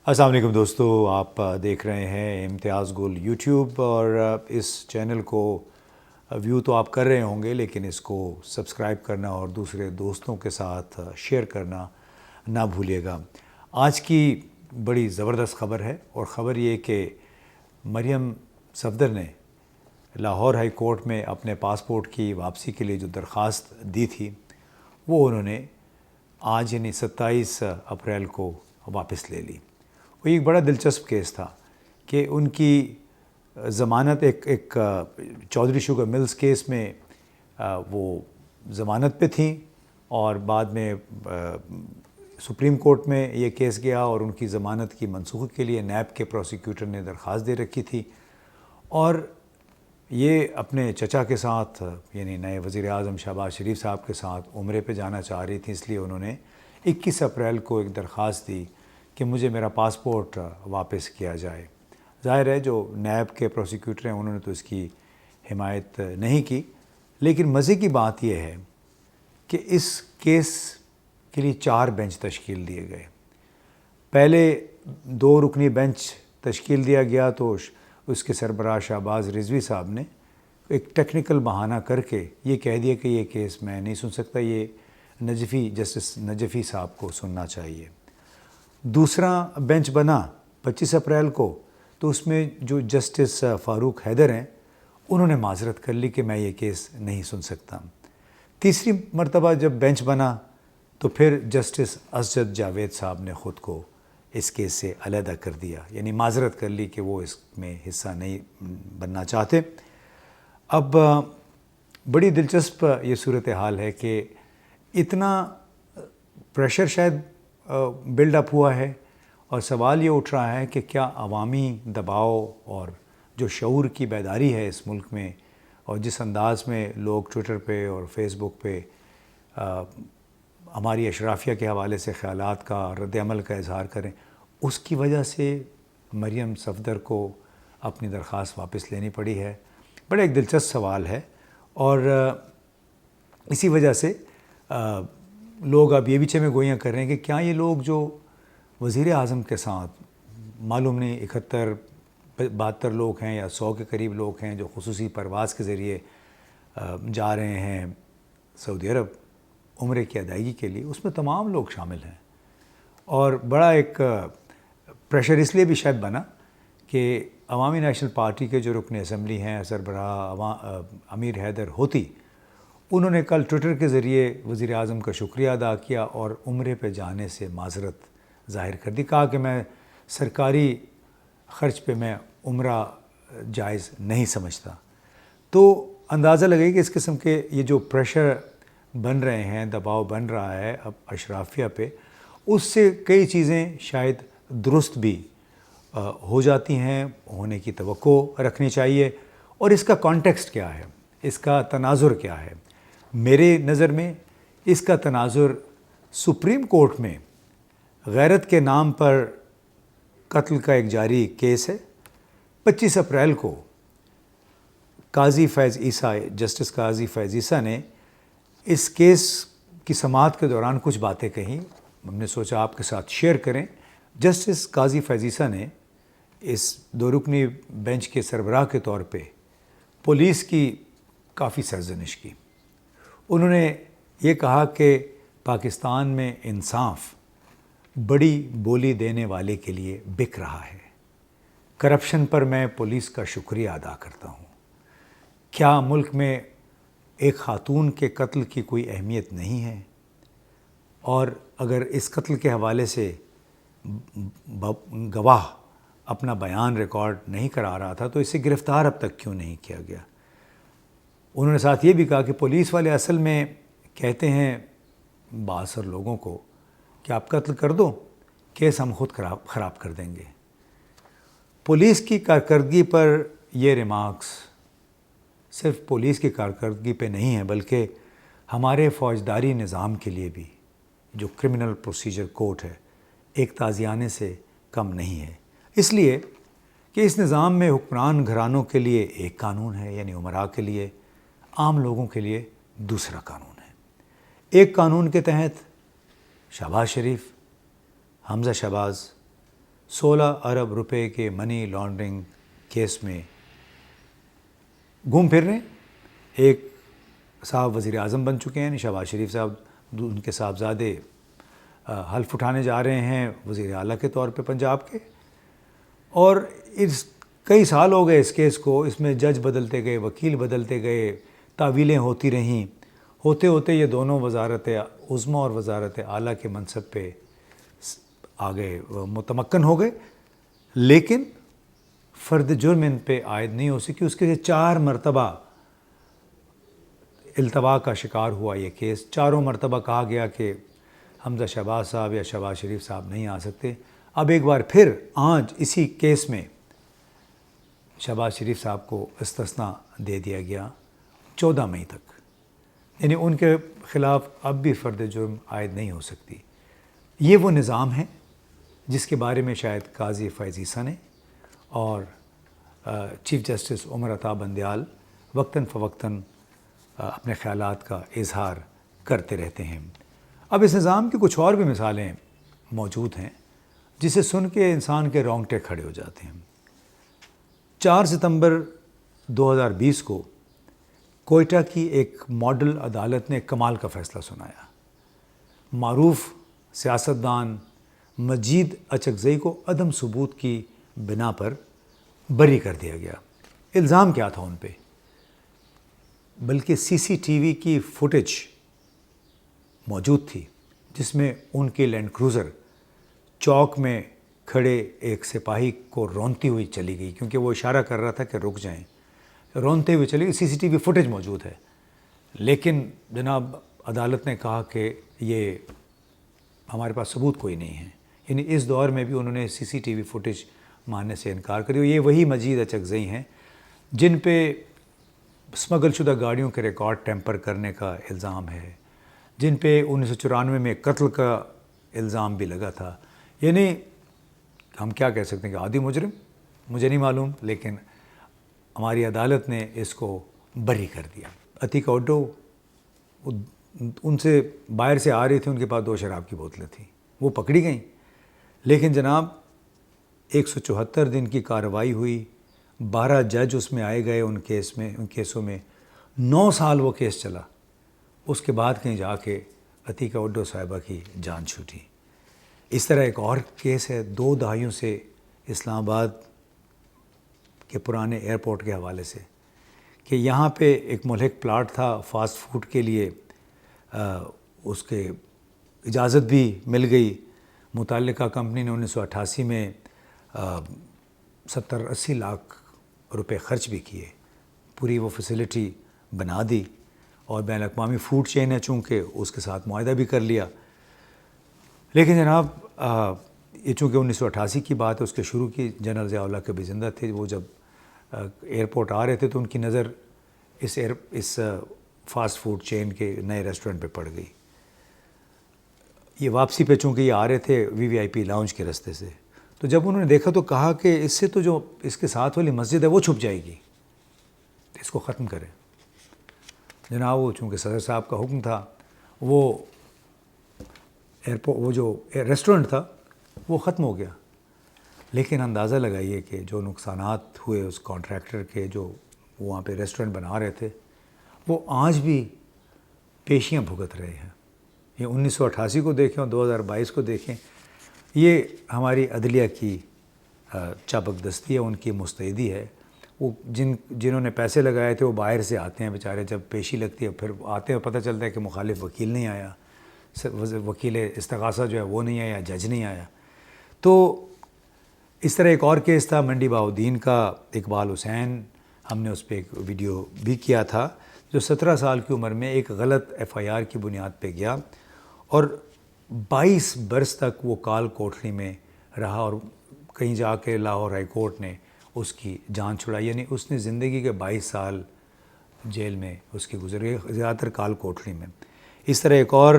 السلام علیکم دوستو، آپ دیکھ رہے ہیں امتیاز گل یوٹیوب، اور اس چینل کو ویو تو آپ کر رہے ہوں گے، لیکن اس کو سبسکرائب کرنا اور دوسرے دوستوں کے ساتھ شیئر کرنا نہ بھولیے گا۔ آج کی بڑی زبردست خبر ہے، اور خبر یہ کہ مریم صفدر نے لاہور ہائی کورٹ میں اپنے پاسپورٹ کی واپسی کے لیے جو درخواست دی تھی وہ انہوں نے آج یعنی 27 اپریل کو واپس لے لی۔ وہ ایک بڑا دلچسپ کیس تھا کہ ان کی ضمانت ایک چودھری شوگر ملز کیس میں وہ ضمانت پہ تھیں، اور بعد میں سپریم کورٹ میں یہ کیس گیا اور ان کی ضمانت کی منسوخی کے لیے نیب کے پروسیکیوٹر نے درخواست دے رکھی تھی، اور یہ اپنے چچا کے ساتھ یعنی نئے وزیر اعظم شہباز شریف صاحب کے ساتھ عمرے پہ جانا چاہ رہی تھی، اس لیے انہوں نے 21 اپریل کو ایک درخواست دی کہ مجھے میرا پاسپورٹ واپس کیا جائے۔ ظاہر ہے جو نیب کے پروسیکیوٹر ہیں انہوں نے تو اس کی حمایت نہیں کی، لیکن مزے کی بات یہ ہے کہ اس کیس کے لیے 4 بینچ تشکیل دیے گئے۔ پہلے 2 رکنی بینچ تشکیل دیا گیا تو اس کے سربراہ شہباز رضوی صاحب نے ایک ٹیکنیکل بہانہ کر کے یہ کہہ دیا کہ یہ کیس میں نہیں سن سکتا، یہ جسٹس نجفی صاحب کو سننا چاہیے۔ دوسرا بینچ بنا 25 اپریل کو، تو اس میں جو جسٹس فاروق حیدر ہیں انہوں نے معذرت کر لی کہ میں یہ کیس نہیں سن سکتا۔ تیسری مرتبہ جب بینچ بنا تو پھر جسٹس اسجد جاوید صاحب نے خود کو اس کیس سے علیحدہ کر دیا، یعنی معذرت کر لی کہ وہ اس میں حصہ نہیں بننا چاہتے۔ اب بڑی دلچسپ یہ صورتحال ہے کہ اتنا پریشر شاید بلڈ اپ ہوا ہے، اور سوال یہ اٹھ رہا ہے کہ کیا عوامی دباؤ اور جو شعور کی بیداری ہے اس ملک میں، اور جس انداز میں لوگ ٹویٹر پہ اور فیس بک پہ ہماری اشرافیہ کے حوالے سے خیالات کا رد عمل کا اظہار کریں، اس کی وجہ سے مریم صفدر کو اپنی درخواست واپس لینی پڑی ہے؟ بڑا ایک دلچسپ سوال ہے، اور اسی وجہ سے لوگ اب یہ بھی چہ میں گویاں کر رہے ہیں کہ کیا یہ لوگ جو وزیر اعظم کے ساتھ معلوم نہیں 71-72 لوگ ہیں یا 100 کے قریب لوگ ہیں جو خصوصی پرواز کے ذریعے جا رہے ہیں سعودی عرب عمرے کی ادائیگی کے لیے، اس میں تمام لوگ شامل ہیں۔ اور بڑا ایک پریشر اس لیے بھی شاید بنا کہ عوامی نیشنل پارٹی کے جو رکن اسمبلی ہیں سربراہ امیر حیدر ہوتی، انہوں نے کل ٹویٹر کے ذریعے وزیر اعظم کا شکریہ ادا کیا اور عمرے پہ جانے سے معذرت ظاہر کر دی، کہا کہ میں سرکاری خرچ پہ میں عمرہ جائز نہیں سمجھتا۔ تو اندازہ لگے کہ اس قسم کے یہ جو پریشر بن رہے ہیں، دباؤ بن رہا ہے اب اشرافیہ پہ، اس سے کئی چیزیں شاید درست بھی ہو جاتی ہیں، ہونے کی توقع رکھنی چاہیے۔ اور اس کا کانٹیکسٹ کیا ہے، اس کا تناظر کیا ہے؟ میرے نظر میں اس کا تناظر سپریم کورٹ میں غیرت کے نام پر قتل کا ایک جاری کیس ہے۔ 25 اپریل کو قاضی فیض عیسیٰ، جسٹس قاضی فیض عیسیٰ نے اس کیس کی سماعت کے دوران کچھ باتیں کہیں، ہم نے سوچا آپ کے ساتھ شیئر کریں۔ جسٹس قاضی فیض عیسیٰ نے اس 2 رکنی بینچ کے سربراہ کے طور پہ پولیس کی کافی سرزنش کی۔ انہوں نے یہ کہا کہ پاکستان میں انصاف بڑی بولی دینے والے کے لیے بک رہا ہے۔ کرپشن پر میں پولیس کا شکریہ ادا کرتا ہوں۔ کیا ملک میں ایک خاتون کے قتل کی کوئی اہمیت نہیں ہے؟ اور اگر اس قتل کے حوالے سے گواہ اپنا بیان ریکارڈ نہیں کرا رہا تھا تو اسے گرفتار اب تک کیوں نہیں کیا گیا؟ انہوں نے ساتھ یہ بھی کہا کہ پولیس والے اصل میں کہتے ہیں بااثر لوگوں کو کہ آپ قتل کر دو، کیس ہم خود خراب کر دیں گے۔ پولیس کی کارکردگی پر یہ ریمارکس صرف پولیس کی کارکردگی پہ نہیں ہے، بلکہ ہمارے فوجداری نظام کے لیے بھی، جو کرمنل پروسیجر کوڈ ہے، ایک تازیانے سے کم نہیں ہے۔ اس لیے کہ اس نظام میں حکمران گھرانوں کے لیے ایک قانون ہے، یعنی امراء کے لیے، عام لوگوں کے لیے دوسرا قانون ہے۔ ایک قانون کے تحت شہباز شریف، حمزہ شہباز، 16 ارب روپے کے منی لانڈرنگ کیس میں گھوم پھر رہے ہیں۔ ایک صاحب وزیر اعظم بن چکے ہیں، شہباز شریف صاحب، ان کے صاحبزادے حلف اٹھانے جا رہے ہیں وزیر اعلیٰ کے طور پہ پنجاب کے، اور کئی سال ہو گئے اس کیس کو، اس میں جج بدلتے گئے، وکیل بدلتے گئے، تعویلیں ہوتی رہیں، ہوتے ہوتے یہ دونوں وزارت عظمیٰ اور وزارت اعلیٰ کے منصب پہ آگے متمکن ہو گئے، لیکن فرد جرم ان پہ عائد نہیں ہو سکی۔ اس کے 4 مرتبہ التوا کا شکار ہوا یہ کیس، چاروں مرتبہ کہا گیا کہ حمزہ شہباز صاحب یا شہباز شریف صاحب نہیں آ سکتے۔ اب ایک بار پھر آج اسی کیس میں شہباز شریف صاحب کو استثناء دے دیا گیا 14 مئی تک، یعنی ان کے خلاف اب بھی فرد جرم عائد نہیں ہو سکتی۔ یہ وہ نظام ہے جس کے بارے میں شاید قاضی فیض عیسیٰ نے اور چیف جسٹس عمر عطا بندیال وقتاً فوقتاً اپنے خیالات کا اظہار کرتے رہتے ہیں۔ اب اس نظام کی کچھ اور بھی مثالیں موجود ہیں جسے سن کے انسان کے رونگٹے کھڑے ہو جاتے ہیں۔ 4 ستمبر 2020 کو کوئٹہ کی ایک ماڈل عدالت نے کمال کا فیصلہ سنایا۔ معروف سیاستدان مجید اچکزئی کو عدم ثبوت کی بنا پر بری کر دیا گیا۔ الزام کیا تھا ان پہ؟ بلکہ سی سی ٹی وی کی فوٹیج موجود تھی جس میں ان کی لینڈ کروزر چوک میں کھڑے ایک سپاہی کو رونتی ہوئی چلی گئی، کیونکہ وہ اشارہ کر رہا تھا کہ رک جائیں، رونتے ہوئے چلی گئی۔ سی سی ٹی وی فوٹیج موجود ہے، لیکن جناب عدالت نے کہا کہ یہ ہمارے پاس ثبوت کوئی نہیں ہے، یعنی اس دور میں بھی انہوں نے سی سی ٹی وی فوٹیج ماننے سے انکار کری۔ یہ وہی مجید اچکزئی ہیں جن پہ اسمگل شدہ گاڑیوں کے ریکارڈ ٹیمپر کرنے کا الزام ہے، جن پہ 1994 میں قتل کا الزام بھی لگا تھا۔ یعنی ہم کیا کہہ سکتے ہیں کہ عادی مجرم، مجھے نہیں معلوم، لیکن ہماری عدالت نے اس کو بری کر دیا۔ عتیقہ اوڈو ان سے باہر سے آ رہی تھی، ان کے پاس 2 شراب کی بوتلیں تھیں، وہ پکڑی گئیں، لیکن جناب 174 دن کی کارروائی ہوئی، 12 جج اس میں آئے گئے، ان کیسوں میں 9 سال وہ کیس چلا، اس کے بعد کہیں جا کے عتیقہ اوڈو صاحبہ کی جان چھوٹی۔ اس طرح ایک اور کیس ہے 2 دہائیوں سے اسلام آباد کے پرانے ایئرپورٹ کے حوالے سے، کہ یہاں پہ ایک ملحق پلاٹ تھا فاسٹ فوڈ کے لیے، اس کے اجازت بھی مل گئی، متعلقہ کمپنی نے 1988 میں 70-80 لاکھ روپے خرچ بھی کیے، پوری وہ فیسلٹی بنا دی، اور بین الاقوامی فوڈ چین ہے چونکہ اس کے ساتھ معاہدہ بھی کر لیا۔ لیکن جناب یہ چونکہ 1988 کی بات ہے، اس کے شروع کی جنرل ضیاء اللہ کے بھی زندہ تھے، وہ جب ایئرپورٹ آ رہے تھے تو ان کی نظر اس فاسٹ فوڈ چین کے نئے ریسٹورنٹ پہ پڑ گئی۔ یہ واپسی پہ چونکہ یہ آ رہے تھے وی وی آئی پی لاؤنج کے راستے سے، تو جب انہوں نے دیکھا تو کہا کہ اس سے تو جو اس کے ساتھ والی مسجد ہے وہ چھپ جائے گی، اس کو ختم کریں۔ جناب وہ چونکہ صدر صاحب کا حکم تھا، وہ جو ریسٹورنٹ تھا وہ ختم ہو گیا۔ لیکن اندازہ لگائیے کہ جو نقصانات ہوئے اس کانٹریکٹر کے جو وہاں پہ ریسٹورنٹ بنا رہے تھے، وہ آج بھی پیشیاں بھگت رہے ہیں۔ یہ 1988 کو دیکھیں اور 2022 کو دیکھیں، یہ ہماری عدلیہ کی چابک دستی ہے، ان کی مستعدی ہے۔ وہ جنہوں نے پیسے لگائے تھے وہ باہر سے آتے ہیں بیچارے، جب پیشی لگتی ہے پھر آتے ہیں، پتہ چلتا ہے کہ مخالف وکیل نہیں آیا، وکیل استغاثہ جو ہے وہ نہیں آیا، جج نہیں آیا۔ تو اس طرح ایک اور کیس تھا منڈی بہاؤدین کا، اقبال حسین، ہم نے اس پہ ایک ویڈیو بھی کیا تھا، جو 17 سال کی عمر میں ایک غلط ایف آئی آر کی بنیاد پہ گیا اور 22 برس تک وہ کال کوٹری میں رہا، اور کہیں جا کے لاہور ہائی کورٹ نے اس کی جان چھڑائی، یعنی اس نے زندگی کے 22 سال جیل میں اس کی گزرے، زیادہ تر کال کوٹری میں۔ اس طرح ایک اور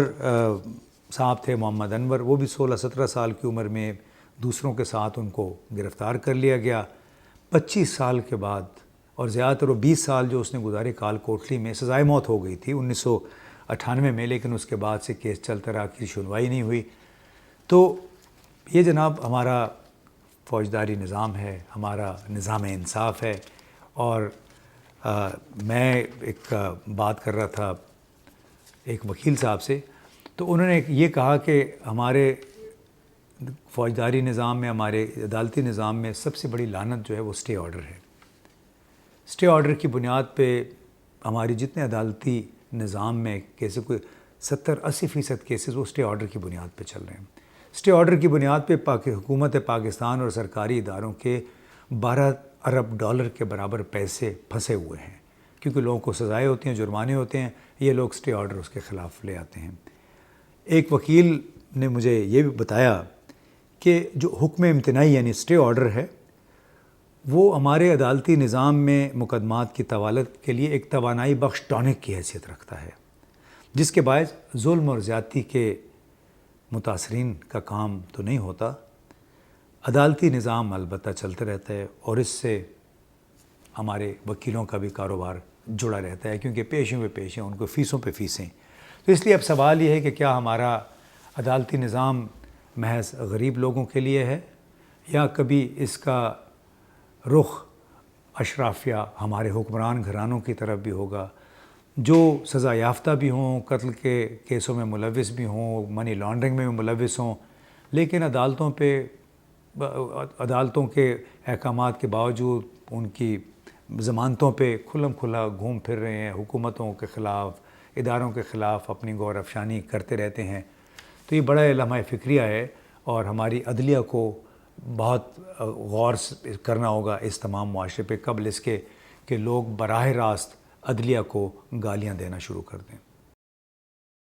صاحب تھے محمد انور، وہ بھی 16-17 سال کی عمر میں دوسروں کے ساتھ ان کو گرفتار کر لیا گیا 25 سال کے بعد، اور زیادہ تر وہ 20 سال جو اس نے گزارے کال کوٹلی میں، سزائے موت ہو گئی تھی 1998 میں، لیکن اس کے بعد سے کیس چلتا رہا، کی سنوائی نہیں ہوئی۔ تو یہ جناب ہمارا فوجداری نظام ہے، ہمارا نظام انصاف ہے. اور میں ایک بات کر رہا تھا ایک وکیل صاحب سے، تو انہوں نے یہ کہا کہ ہمارے فوجداری نظام میں، ہمارے عدالتی نظام میں سب سے بڑی لعنت جو ہے وہ اسٹے آرڈر ہے. اسٹے آرڈر کی بنیاد پہ ہماری جتنے عدالتی نظام میں کیسے کوئی 70-80% کیسز وہ اسٹے آرڈر کی بنیاد پہ چل رہے ہیں. اسٹے آرڈر کی بنیاد پہ حکومت پاکستان اور سرکاری اداروں کے 12 ارب ڈالر کے برابر پیسے پھنسے ہوئے ہیں، کیونکہ لوگوں کو سزائیں ہوتی ہیں، جرمانے ہوتے ہیں، یہ لوگ اسٹے آرڈر اس کے خلاف لے آتے ہیں. ایک وکیل نے مجھے یہ بھی بتایا کہ جو حکم امتناعی یعنی اسٹے آرڈر ہے وہ ہمارے عدالتی نظام میں مقدمات کی طوالت کے لیے ایک توانائی بخش ٹانک کی حیثیت رکھتا ہے، جس کے باعث ظلم اور زیادتی کے متاثرین کا کام تو نہیں ہوتا. عدالتی نظام البتہ چلتا رہتا ہے اور اس سے ہمارے وکیلوں کا بھی کاروبار جڑا رہتا ہے، کیونکہ پیشوں پہ پیشیں، ان کو فیسوں پہ فیسیں. تو اس لیے اب سوال یہ ہے کہ کیا ہمارا عدالتی نظام محض غریب لوگوں کے لیے ہے، یا کبھی اس کا رخ اشرافیہ ہمارے حکمران گھرانوں کی طرف بھی ہوگا، جو سزا یافتہ بھی ہوں، قتل کے کیسوں میں ملوث بھی ہوں، منی لانڈرنگ میں بھی ملوث ہوں، لیکن عدالتوں کے احکامات کے باوجود ان کی ضمانتوں پہ کھلم کھلا گھوم پھر رہے ہیں، حکومتوں کے خلاف، اداروں کے خلاف اپنی غور افشانی کرتے رہتے ہیں. تو یہ بڑا لمحہ فکریہ ہے اور ہماری عدلیہ کو بہت غور کرنا ہوگا اس تمام معاشرے پہ، قبل اس کے کہ لوگ براہ راست عدلیہ کو گالیاں دینا شروع کر دیں.